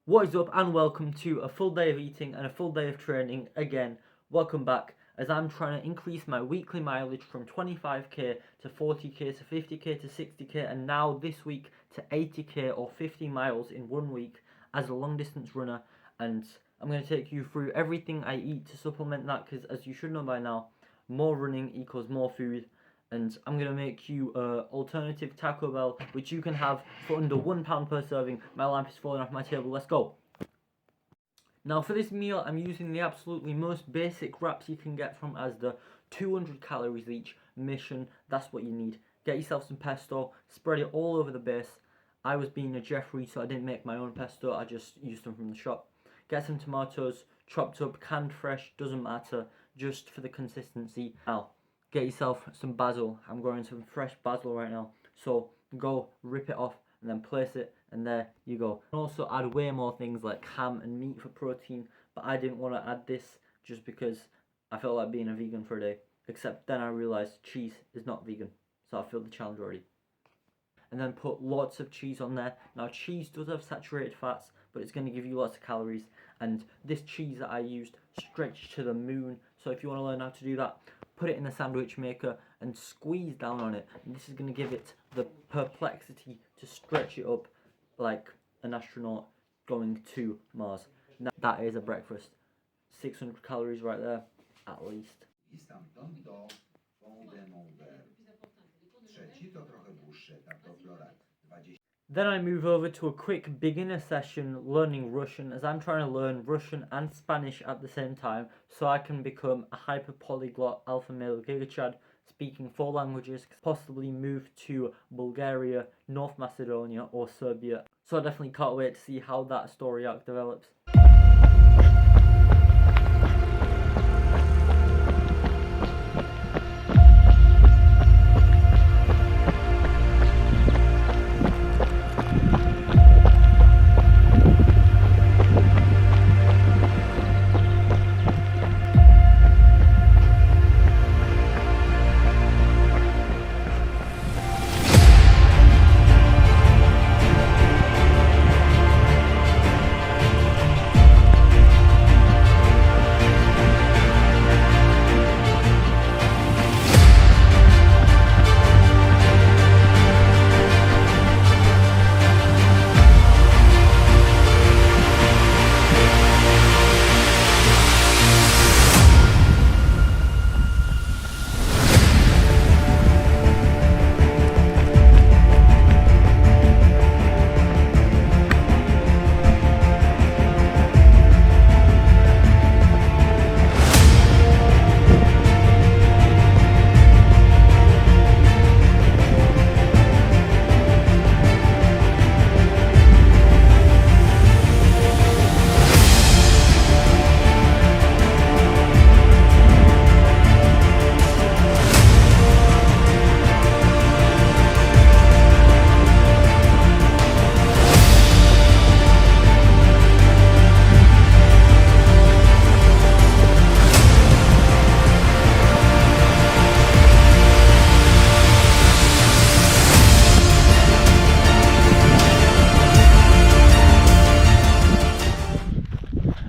What is up and welcome to a full day of eating and a full day of training again. Welcome back as I'm trying to increase my weekly mileage from 25k to 40k to 50k to 60k and now this week to 80k or 50 miles in 1 week as a long distance runner, and I'm going to take you through everything I eat to supplement that because, as you should know by now, more running equals more food. And I'm going to make you alternative Taco Bell, which you can have for under £1 per serving. My lamp is falling off my table, let's go. Now for this meal, I'm using the absolutely most basic wraps you can get from Asda. 200 calories each, mission, that's what you need. Get yourself some pesto, spread it all over the base. I was being a Jeffrey, so I didn't make my own pesto, I just used them from the shop. Get some tomatoes, chopped up, canned fresh, doesn't matter, just for the consistency. Now, get yourself some basil. I'm growing some fresh basil right now, so go rip it off and then place it, and there you go. Also add way more things like ham and meat for protein, but I didn't want to add this just because I felt like being a vegan for a day, except then I realised cheese is not vegan, so I failed the challenge already. And then put lots of cheese on there. Now cheese does have saturated fats, but it's going to give you lots of calories, and this cheese that I used stretched to the moon, so if you want to learn how to do that, put it in a sandwich maker and squeeze down on it, and this is going to give it the perplexity to stretch it up like an astronaut going to Mars. Now, that is a breakfast. 600 calories right there, at least. Then I move over to a quick beginner session learning Russian, as I'm trying to learn Russian and Spanish at the same time so I can become a hyper polyglot alpha male gigachad speaking 4 languages, possibly move to Bulgaria, North Macedonia or Serbia. So I definitely can't wait to see how that story arc develops.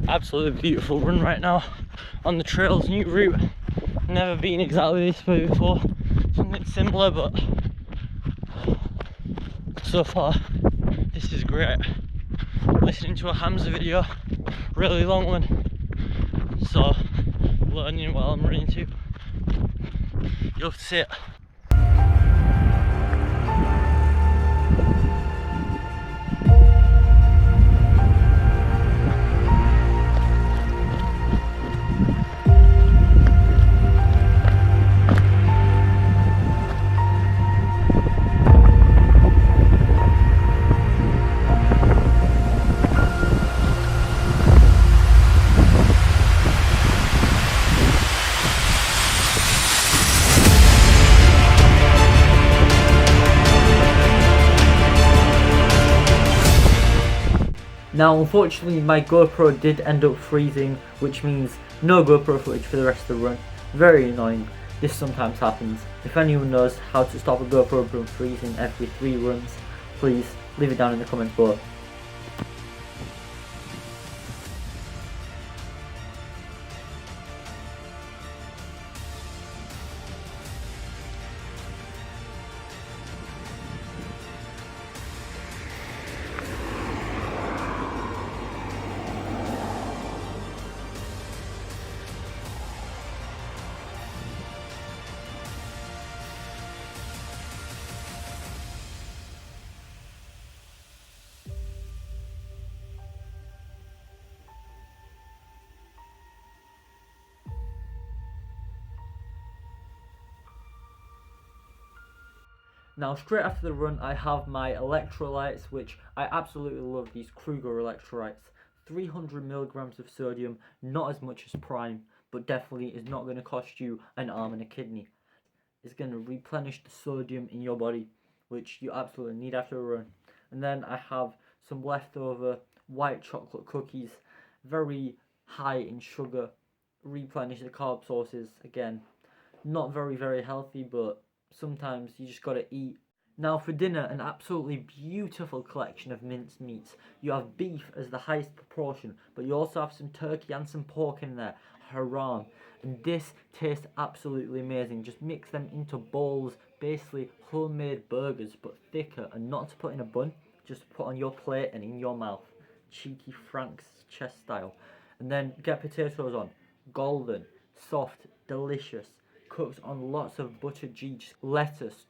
Absolutely beautiful run right now on the trails, new route. Never been exactly this way before, something similar, but so far this is great. Listening to a Hamza video, really long one, so learning while I'm running too. You'll have to see it. Now unfortunately my GoPro did end up freezing, which means no GoPro footage for the rest of the run. Very annoying. This sometimes happens. If anyone knows how to stop a GoPro from freezing every 3 runs, please leave it down in the comments below. Now, straight after the run, I have my electrolytes, which I absolutely love, these Kruger electrolytes. 300 milligrams of sodium, not as much as Prime, but definitely is not going to cost you an arm and a kidney. It's going to replenish the sodium in your body, which you absolutely need after a run. And then I have some leftover white chocolate cookies, very high in sugar, replenish the carb sources. Again, not very healthy, but sometimes you just gotta eat. Now for dinner, an absolutely beautiful collection of minced meats. You have beef as the highest proportion, but you also have some turkey and some pork in there. Haram. And this tastes absolutely amazing. Just mix them into bowls, basically homemade burgers, but thicker, and not to put in a bun, just put on your plate and in your mouth. Cheeky Frank's chest style. And then get potatoes on. Golden, soft, delicious, cooked on lots of buttered cheese, lettuce,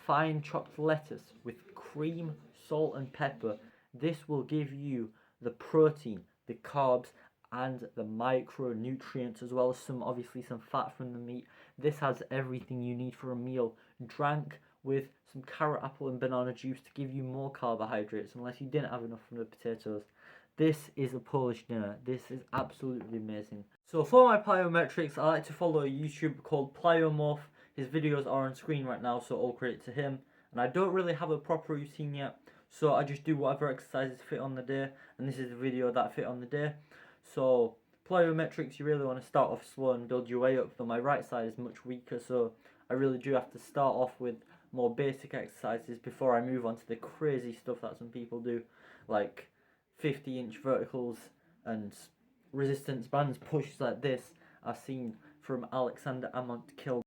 fine chopped lettuce with cream, salt and pepper. This will give you the protein, the carbs and the micronutrients, as well as obviously some fat from the meat. This has everything you need for a meal, drank with some carrot, apple and banana juice to give you more carbohydrates, unless you didn't have enough from the potatoes. This is a Polish dinner. This is absolutely amazing. So for my plyometrics, I like to follow a YouTuber called Plyomorph. His videos are on screen right now, so all credit to him. And I don't really have a proper routine yet, so I just do whatever exercises fit on the day, and this is the video that fit on the day. So plyometrics, you really want to start off slow and build your way up, though my right side is much weaker, so I really do have to start off with more basic exercises before I move on to the crazy stuff that some people do, like 50-inch verticals and resistance bands pushes like this I've seen from Alexander Amont Kill.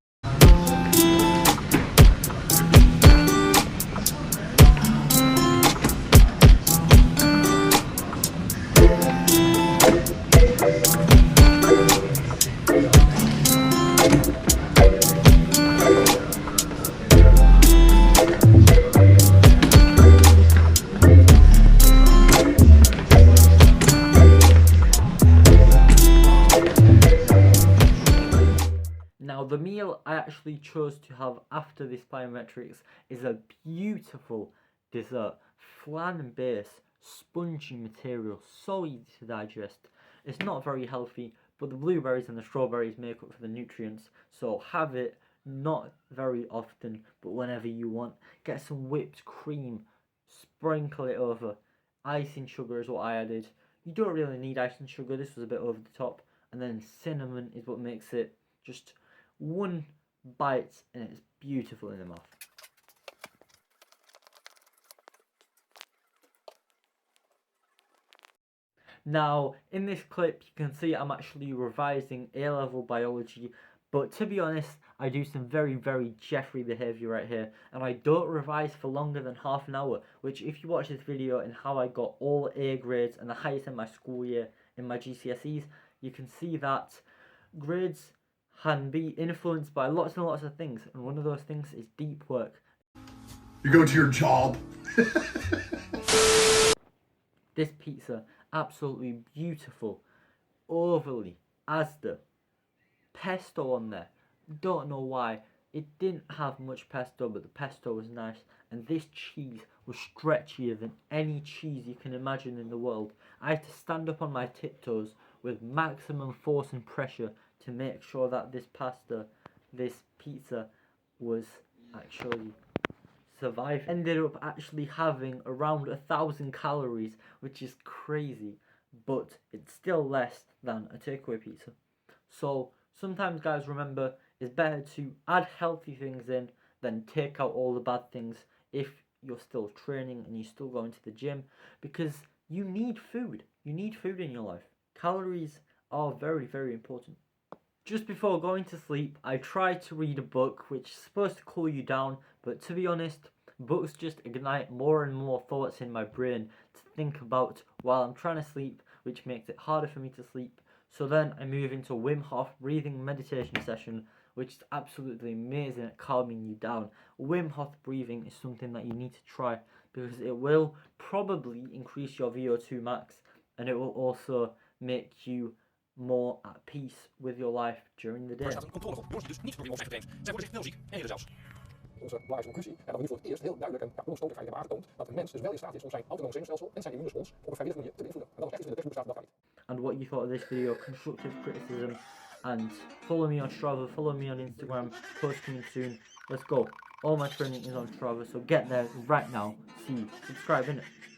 Now the meal I actually chose to have after this plyometrics is a beautiful dessert, flan base, spongy material, so easy to digest. It's not very healthy, but the blueberries and the strawberries make up for the nutrients, so have it not very often, but whenever you want. Get some whipped cream, sprinkle it over. Icing sugar is what I added. You don't really need icing sugar, this was a bit over the top. And then cinnamon is what makes it just one bite, and it's beautiful in the mouth. Now, in this clip, you can see I'm actually revising A-level biology, but to be honest, I do some very Jeffrey behaviour right here, and I don't revise for longer than half an hour, which if you watch this video and how I got all A grades and the highest in my school year in my GCSEs, you can see that grades can be influenced by lots and lots of things, and one of those things is deep work. You go to your job. This pizza, absolutely beautiful, overly Asda, pesto on there, don't know why, it didn't have much pesto, but the pesto was nice, and this cheese was stretchier than any cheese you can imagine in the world. I had to stand up on my tiptoes with maximum force and pressure to make sure that this pizza was actually surviving. Ended up actually having around 1,000 calories, which is crazy, but it's still less than a takeaway pizza. So sometimes, guys, remember, it's better to add healthy things in than take out all the bad things if you're still training and you're still going to the gym, because you need food. You need food in your life. Calories are very important. Just before going to sleep, I tried to read a book which is supposed to cool you down, but to be honest, books just ignite more and more thoughts in my brain to think about while I'm trying to sleep, which makes it harder for me to sleep. So then I move into a Wim Hof breathing meditation session, which is absolutely amazing at calming you down. Wim Hof breathing is something that you need to try, because it will probably increase your VO2 max, and it will also make you more at peace with your life during the day. Er staat een controlehond. Door ze dus niet proberen ons eigen traint. Zij worden zich wel ziek en redden zelfs. onze belangrijkste conclusie. En dat we nu voor het eerst heel duidelijk en onomstotelijkheid hebben aangetoond dat een mens dus wel in staat is om zijn autonome zenuwstelsel en zijn immuunrespons op een vrijwillige manier te beïnvloeden. En dat is echt iets in de textboek staat, dat kan niet. And what you thought of this video, constructive criticism, and follow me on Strava, follow me on Instagram, post coming soon. Let's go. All my training is on Strava, so get there right now. See you. Subscribe, innit?